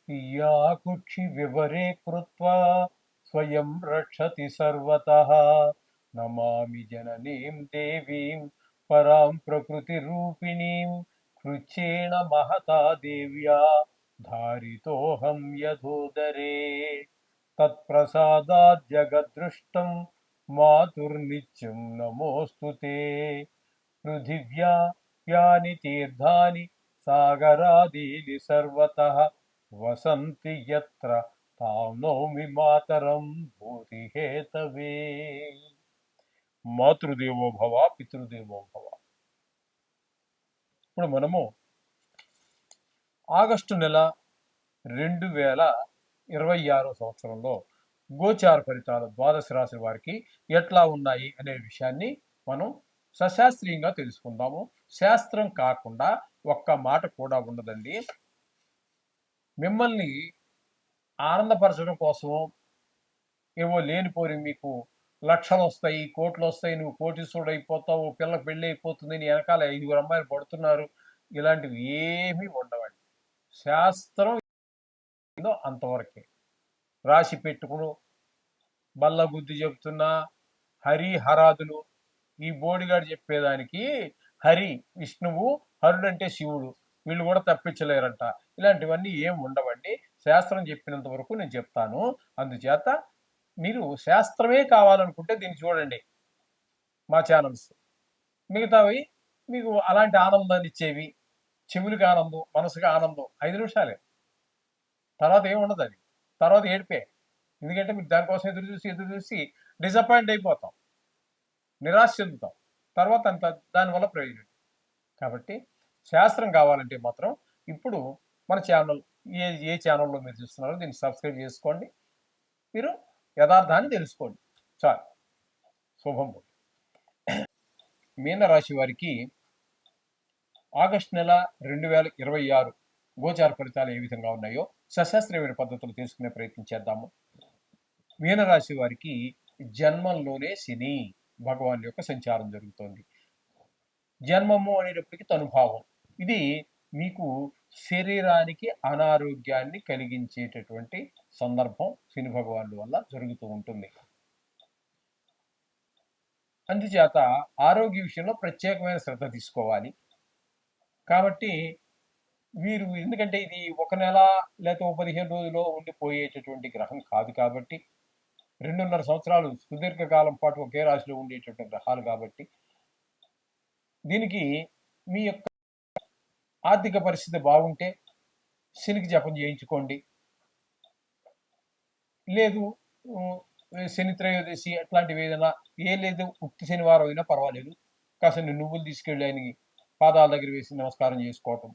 या कुक्षि विवरे कृत्वा स्वयं रक्षति सर्वतः। नमामि जननीं देवीं परां प्रकृतिरूपिणीं कृच्छ्रेण महता देव्या धारितोऽहं यथोदरे। तत्प्रसादात् जगद्दृष्टं मातुर्नित्यं नमोऽस्तु ते। पृथिव्या यानि तीर्थानि सागरादीनि सर्वतः वसन्ति यत्र तां नौमि मातरं भूतिहेतवे। మాతృదేవో భవ పితృదేవో భవ. ఇప్పుడు మనము ఆగస్టు నెల 2026 సంవత్సరంలో గోచార ఫలితాలు ద్వాదశ రాశి వారికి ఎట్లా ఉన్నాయి అనే విషయాన్ని మనం సశాస్త్రీయంగా తెలుసుకుందాము. శాస్త్రం కాకుండా ఒక్క మాట కూడా ఉండదండి. మిమ్మల్ని ఆనందపరచడం కోసము ఏవో లేనిపోని మీకు లక్షలు వస్తాయి, కోట్లు వస్తాయి, నువ్వు కోటీశ్వరుడు అయిపోతావు, పిల్లకి పెళ్ళి అయిపోతుంది, నీ వెనకాల 5 అమ్మాయిలు పడుతున్నారు, ఇలాంటివి ఏమీ ఉండవండి. శాస్త్రం అంతవరకే. రాసి పెట్టుకును బల్ల బుద్ధి చెబుతున్నా హరిహరాదులు ఈ బోడిగాడు చెప్పేదానికి హరి విష్ణువు, హరుడు అంటే శివుడు, వీళ్ళు కూడా తప్పించలేరంట. ఇలాంటివన్నీ ఏం ఉండవండి. శాస్త్రం చెప్పినంత వరకు నేను చెప్తాను. అందుచేత మీరు శాస్త్రమే కావాలనుకుంటే దీన్ని చూడండి, మా ఛానల్స్. మిగతావి మీకు అలాంటి ఆనందాన్ని ఇచ్చేవి, చెవులకి ఆనందం, మనసుకి ఆనందం 5 నిమిషాలే, తర్వాత ఏముండదు. అది తర్వాత ఏడిపే. ఎందుకంటే మీరు దానికోసం ఎదురు చూసి డిసప్పాయింట్ అయిపోతాం, నిరాశ చెందుతాం, తర్వాత అంత దానివల్ల ప్రయోజనం. కాబట్టి శాస్త్రం కావాలంటే మాత్రం ఇప్పుడు మన ఛానల్ ఏ ఛానల్లో మీరు చూస్తున్నారో దీన్ని సబ్స్క్రైబ్ చేసుకోండి. మీరు యథార్థాన్ని తెలుసుకోండి చాలు. శుభం. మీనరాశి వారికి ఆగస్టు నెల 2026 గోచార ఫలితాలు ఏ విధంగా ఉన్నాయో సశాస్త్రీయమైన పద్ధతులు తెలుసుకునే ప్రయత్నం చేద్దాము. మీనరాశి వారికి జన్మంలోనే శని భగవాన్ యొక్క సంచారం జరుగుతోంది. జన్మము అనేటప్పటికీ తనుభావం. ఇది మీకు శరీరానికి అనారోగ్యాన్ని కలిగించేటటువంటి సందర్భం శని భగవానుడి వల్ల జరుగుతూ ఉంటుంది. అందుచేత ఆరోగ్య విషయంలో ప్రత్యేకమైన శ్రద్ధ తీసుకోవాలి. కాబట్టి వీరు, ఎందుకంటే ఇది 1 నెల లేకపోతే 15 రోజుల్లో ఉండిపోయేటటువంటి గ్రహం కాదు కాబట్టి, 2.5 సంవత్సరాలు సుదీర్ఘకాలం పాటు ఒకే రాశిలో ఉండేటటువంటి గ్రహాలు కాబట్టి, దీనికి మీ యొక్క ఆర్థిక పరిస్థితి బాగుంటే శనికి జపం చేయించుకోండి. లేదు శని త్రయోదశి అట్లాంటివి ఏదైనా, లేదు ఉక్తి శనివారం అయినా పర్వాలేదు, కాస్త నువ్వులు తీసుకెళ్ళి ఆయనకి పాదాల దగ్గర వేసి నమస్కారం చేసుకోవటం,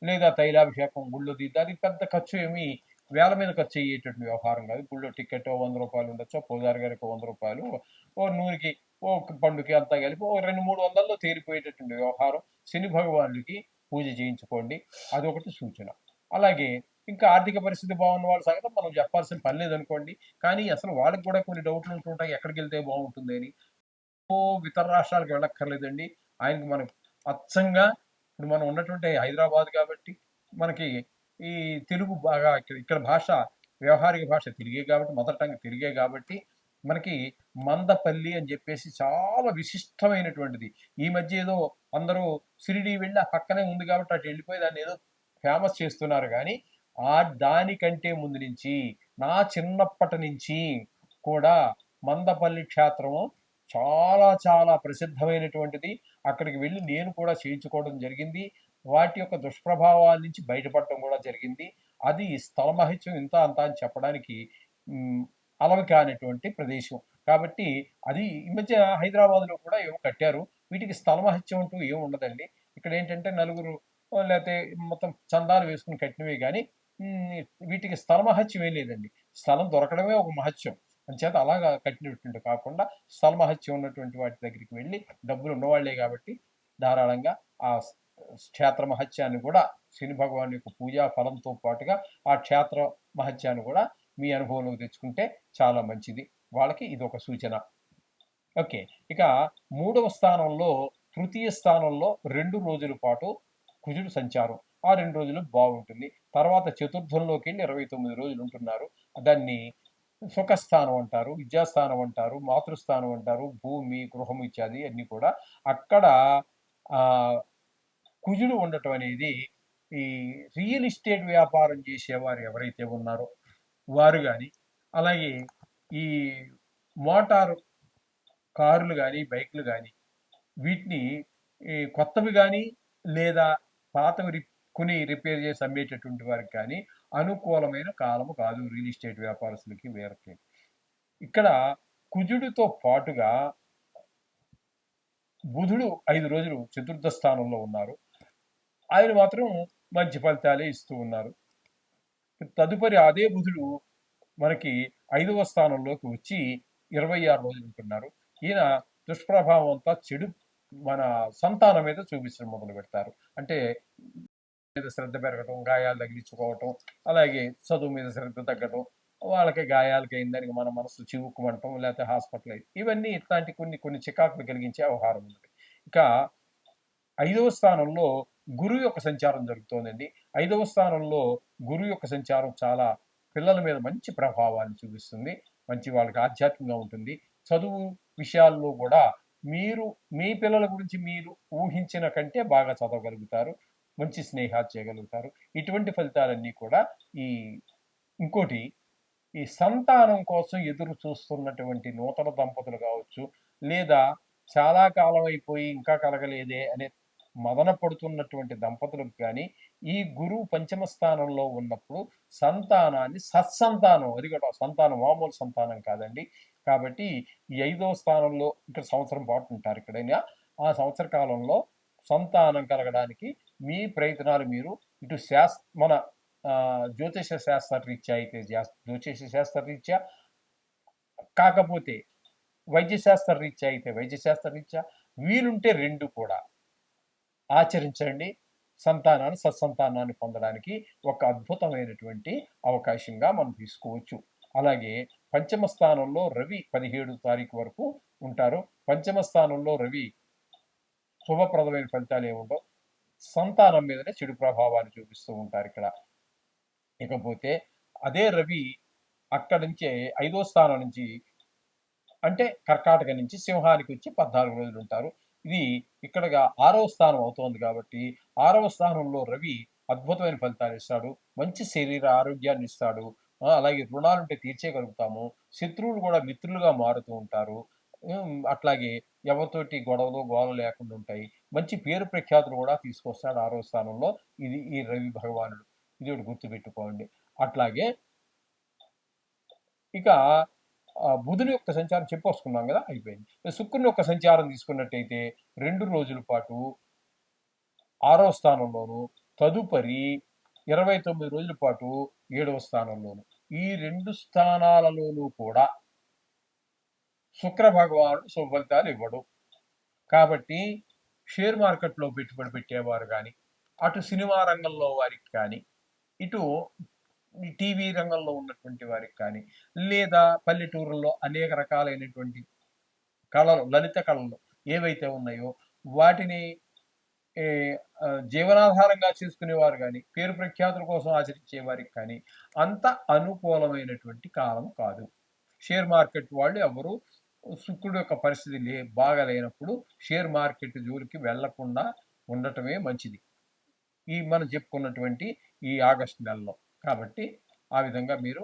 లేదా తైలాభిషేకం గుళ్ళో దిద్దు. అది పెద్ద ఖర్చు ఏమి వేల మీద ఖర్చు అయ్యేటటువంటి వ్యవహారం కాదు. గుళ్ళో టికెట్ 100 రూపాయలు ఉండొచ్చు, పూజారి గారికి 100 రూపాయలు, ఓ నూనెకి ఓ పండుకి అంతా కలిపి 200-300లో తేలిపోయేటటువంటి వ్యవహారం. శని భగవానుడికి పూజ చేయించుకోండి, అదొకటి సూచన. అలాగే ఇంకా ఆర్థిక పరిస్థితి బాగున్న వాళ్ళ సంగతి మనం చెప్పాల్సిన పని లేదనుకోండి. కానీ అసలు వాళ్ళకి కూడా కొన్ని డౌట్లు ఉంటుంటాయి, ఎక్కడికి వెళ్తే బాగుంటుంది అని. ఇతర రాష్ట్రాలకు వెళ్ళక్కర్లేదండి. ఆయనకి మనం అచ్చంగా ఇప్పుడు మనం ఉన్నటువంటి హైదరాబాద్ కాబట్టి మనకి ఈ తెలుగు బాగా ఇక్కడ భాష వ్యవహారిక భాష తిరిగే కాబట్టి, మదర్ టంగ్ తిరిగే కాబట్టి మనకి మందపల్లి అని చెప్పేసి చాలా విశిష్టమైనటువంటిది. ఈ మధ్య ఏదో అందరూ షిరిడి వెళ్ళి ఆ పక్కనే ఉంది కాబట్టి అటు వెళ్ళిపోయి దాన్ని ఏదో ఫేమస్ చేస్తున్నారు. కానీ దానికంటే ముందు నుంచి, నా చిన్నప్పటి నుంచి కూడా మందపల్లి క్షేత్రము చాలా చాలా ప్రసిద్ధమైనటువంటిది. అక్కడికి వెళ్ళి నేను కూడా చేయించుకోవడం జరిగింది. వాటి యొక్క దుష్ప్రభావాల నుంచి బయటపడటం కూడా జరిగింది. అది స్థల మహిత్యం ఇంత అంత అని చెప్పడానికి అలవి కానిటువంటి ప్రదేశం. కాబట్టి అది ఈ మధ్య హైదరాబాద్లో కూడా ఏమో కట్టారు. వీటికి స్థల మహిత్యం అంటూ ఏమి ఉండదండి. ఇక్కడ ఏంటంటే నలుగురు లేకపోతే మొత్తం చందాలు వేసుకుని కట్టినవే కానీ వీటికి స్థల మహత్యం ఏం లేదండి. స్థలం దొరకడమే ఒక మహత్యం. అంచేత అలాగా కట్టినటువంటి కాకుండా స్థల మహత్యం ఉన్నటువంటి వాటి దగ్గరికి వెళ్ళి, డబ్బులు ఉన్నవాళ్లే కాబట్టి ధారాళంగా ఆ క్షేత్ర మహత్యాన్ని కూడా, శని భగవాన్ యొక్క పూజా ఫలంతో పాటుగా ఆ క్షేత్ర మహత్యాన్ని కూడా మీ అనుభవంలోకి తెచ్చుకుంటే చాలా మంచిది. వాళ్ళకి ఇది ఒక సూచన. ఓకే. ఇక 3వ స్థానంలో, తృతీయ స్థానంలో 2 రోజుల పాటు కుజుడు సంచారం. ఆ 2 రోజులు బాగుంటుంది. తర్వాత చతుర్థంలోకి వెళ్ళి 29 రోజులు ఉంటున్నారు. దాన్ని సుఖస్థానం అంటారు, విద్యాస్థానం అంటారు, మాతృస్థానం అంటారు, భూమి, గృహం ఇత్యాది అన్నీ కూడా. అక్కడ ఆహ్, కుజుడు ఉండటం అనేది ఈ రియల్ ఎస్టేట్ వ్యాపారం చేసేవారు ఎవరైతే ఉన్నారో వారు గాని, అలాగే ఈ మోటారు కార్లు గాని, బైక్‌లు గాని వీటిని కొత్తవి గాని లేదా పాతవి కొని రిపేర్ చేసి అమ్మేటటువంటి వారికి కానీ అనుకూలమైన కాలము కాదు రియల్ ఎస్టేట్ వ్యాపారస్తులకి వీరికి. ఇక్కడ కుజుడితో పాటుగా బుధుడు 5 రోజులు చతుర్థ స్థానంలో ఉన్నారు. ఆయన మాత్రం మంచి ఫలితాలే ఇస్తూ ఉన్నారు. తదుపరి అదే బుధుడు మనకి 5వ స్థానంలోకి వచ్చి 26 రోజులు ఉంటున్నారు. ఈయన దుష్ప్రభావం అంతా చెడు మన సంతానం మీద చూపించడం మొదలు పెడతారు. అంటే మీద శ్రద్ధ పెరగటం, గాయాలు తగిలించుకోవటం, అలాగే చదువు మీద శ్రద్ధ తగ్గటం, వాళ్ళకి గాయాలకి అయిందానికి మన మనసు చివుక్కుమంటం, లేకపోతే హాస్పిటల్ ఇవన్నీ ఇట్లాంటి కొన్ని కొన్ని చికాకులు కలిగించే వ్యవహారం ఉంది. ఇక 5వ స్థానంలో గురువు యొక్క సంచారం జరుగుతోందండి. 5వ స్థానంలో గురువు యొక్క సంచారం చాలా పిల్లల మీద మంచి ప్రభావాన్ని చూపిస్తుంది. మంచి వాళ్ళకి ఆధ్యాత్మికంగా ఉంటుంది. చదువు విషయాల్లో కూడా మీరు మీ పిల్లల గురించి మీరు ఊహించిన కంటే బాగా చదవగలుగుతారు. మంచి స్నేహాలు చేయగలుగుతారు. ఇటువంటి ఫలితాలన్నీ కూడా ఈ ఇంకోటి ఈ సంతానం కోసం ఎదురు చూస్తున్నటువంటి నూతన దంపతులు కావచ్చు, లేదా చాలా కాలం అయిపోయి ఇంకా కలగలేదే అనే మదన పడుతున్నటువంటి దంపతులకు కానీ ఈ గురువు పంచమ స్థానంలో ఉన్నప్పుడు సంతానాన్ని సత్సంతానం, అది కూడా సంతానం మామూలు సంతానం కాదండి. కాబట్టి ఈ 5వ స్థానంలో ఇక్కడ సంవత్సరం పాటు ఉంటారు ఎక్కడైనా. ఆ సంవత్సర కాలంలో సంతానం కలగడానికి మీ ప్రయత్నాలు మీరు ఇటు మన జ్యోతిష శాస్త్ర రీత్యా అయితే జ్యోతిష శాస్త్ర రీత్యా, కాకపోతే వైద్యశాస్త్ర రీత్యా అయితే వైద్యశాస్త్ర రీత్యా, వీలుంటే 2 కూడా ఆచరించండి. సత్సంతానాన్ని పొందడానికి ఒక అద్భుతమైనటువంటి అవకాశంగా మనం తీసుకోవచ్చు. అలాగే పంచమ స్థానంలో రవి 17 తారీఖు వరకు ఉంటారు. పంచమ స్థానంలో రవి శుభప్రదమైన ఫలితాలు ఏముండవు. సంతానం మీదనే చెడు ప్రభావాన్ని చూపిస్తూ ఉంటారు ఇక్కడ. ఇకపోతే అదే రవి అక్కడి నుంచే 5వ స్థానం నుంచి అంటే కర్కాటక నుంచి సింహానికి వచ్చి 14 రోజులు ఉంటారు. ఇది ఇక్కడగా 6వ స్థానం అవుతోంది కాబట్టి 6వ స్థానంలో రవి అద్భుతమైన ఫలితాలు ఇస్తాడు. మంచి శరీర ఆరోగ్యాన్ని ఇస్తాడు. అలాగే రుణాలుంటే తీర్చేయగలుగుతాము. శత్రువులు కూడా మిత్రులుగా మారుతూ ఉంటారు. అట్లాగే ఎవరితోటి గొడవలు గోలలు లేకుండా ఉంటాయి. మంచి పేరు ప్రఖ్యాతులు కూడా తీసుకొస్తాడు 6వ స్థానంలో ఈ రవి భగవానుడు. ఇది ఒకటి గుర్తుపెట్టుకోండి. అట్లాగే ఇక బుధుని యొక్క సంచారం చెప్పొసుకున్నాం కదా, అయిపోయింది. శుక్రుని యొక్క సంచారం తీసుకున్నట్టయితే 2 రోజుల పాటు 6వ స్థానంలోను, తదుపరి 29 రోజుల పాటు 7వ స్థానంలోను. ఈ 2 స్థానాలలోనూ కూడా శుక్ర భగవానుడు శుభ ఫలితాలు ఇవ్వడు. కాబట్టి షేర్ మార్కెట్లో పెట్టుబడి పెట్టేవారు కానీ, అటు సినిమా రంగంలో వారికి కానీ, ఇటు ఈ టీవీ రంగంలో ఉన్నటువంటి వారికి కానీ, లేదా పల్లెటూరుల్లో అనేక రకాలైనటువంటి కళలు, లలిత కళలు ఏవైతే ఉన్నాయో వాటిని జీవనాధారంగా చేసుకునేవారు కానీ, పేరు ప్రఖ్యాతుల కోసం ఆచరించే వారికి కానీ అంత అనుకూలమైనటువంటి కాలం కాదు. షేర్ మార్కెట్ వాళ్ళు ఎవరు శుక్రుడు యొక్క పరిస్థితి బాగాలేనప్పుడు షేర్ మార్కెట్ జోలికి వెళ్లకుండా ఉండటమే మంచిది. మనం చెప్పుకున్నటువంటి ఈ ఆగస్టు నెలలో. కాబట్టి ఆ విధంగా మీరు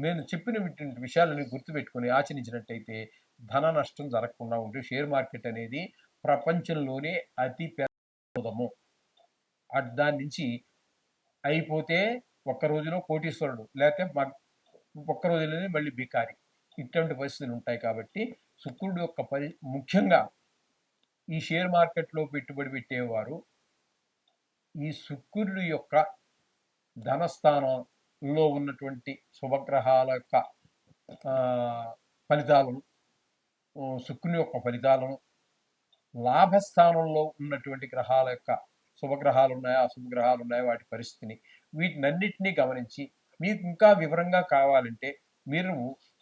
నేను చెప్పిన విషయాలను గుర్తుపెట్టుకొని ఆచరించినట్టయితే ధన నష్టం జరగకుండా ఉంటే షేర్ మార్కెట్ అనేది ప్రపంచంలోనే అతి పెద్దము. దాని నుంచి అయిపోతే ఒక్క రోజులో కోటీశ్వరుడు, లేకపోతే ఒక్క రోజులోనే మళ్ళీ బికారి, ఇటువంటి పరిస్థితులు ఉంటాయి. కాబట్టి శుక్రుడు యొక్క ముఖ్యంగా ఈ షేర్ మార్కెట్లో పెట్టుబడి పెట్టేవారు ఈ శుక్రుడి యొక్క ధనస్థానంలో ఉన్నటువంటి శుభగ్రహాల యొక్క ఫలితాలను, శుక్రుని యొక్క ఫలితాలను, లాభస్థానంలో ఉన్నటువంటి గ్రహాల యొక్క శుభగ్రహాలు ఉన్నాయా అశుభగ్రహాలు ఉన్నాయా వాటి పరిస్థితిని వీటినన్నిటినీ గమనించి మీకు ఇంకా వివరంగా కావాలంటే మీరు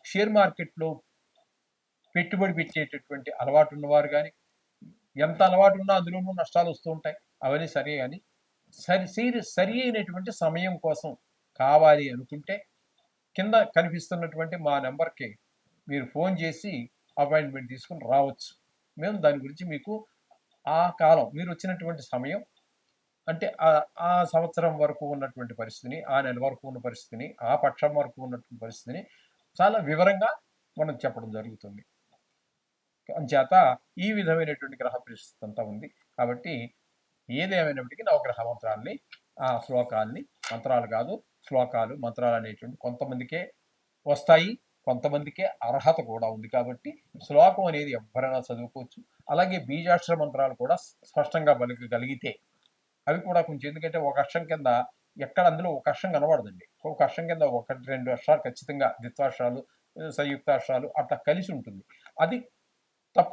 షేర్ మార్కెట్లో పెట్టుబడి పెట్టేటటువంటి అలవాటు ఉన్నవారు కానీ, ఎంత అలవాటు ఉన్నా అందులోనూ నష్టాలు వస్తూ ఉంటాయి, అవన్నీ సరే. కానీ సరి అయినటువంటి సమయం కోసం కావాలి అనుకుంటే కింద కనిపిస్తున్నటువంటి మా నెంబర్కి మీరు ఫోన్ చేసి అపాయింట్మెంట్ తీసుకుని రావచ్చు. మేము దాని గురించి మీకు ఆ కాలం మీరు వచ్చినటువంటి సమయం అంటే ఆ సంవత్సరం వరకు ఉన్నటువంటి పరిస్థితిని, ఆ నెల వరకు ఉన్న పరిస్థితిని, ఆ పక్షం వరకు ఉన్నటువంటి పరిస్థితిని చాలా వివరంగా మనం చెప్పడం జరుగుతుంది. అంచేత ఈ విధమైనటువంటి గ్రహ పరిస్థితి అంతా ఉంది. కాబట్టి ఏదేమైనప్పటికీ నవగ్రహ మంత్రాల్ని, ఆ శ్లోకాల్ని, మంత్రాలు కాదు శ్లోకాలు, మంత్రాలు అనేటువంటి కొంతమందికే వస్తాయి, కొంతమందికే అర్హత కూడా ఉంది. కాబట్టి శ్లోకం అనేది ఎవరైనా చదువుకోవచ్చు. అలాగే బీజాక్షర మంత్రాలు కూడా స్పష్టంగా పలకగలిగితే అవి కూడా కొంచెం, ఎందుకంటే ఒక అక్షరం కింద ఎక్కడ అందులో ఒక అక్షరం కనబడదండి. ఒక అక్షరం కింద 1, 2 అక్షరాలు ఖచ్చితంగా ద్విత్వాక్షరాలు, సంయుక్తాక్షరాలు అట్లా కలిసి ఉంటుంది. అది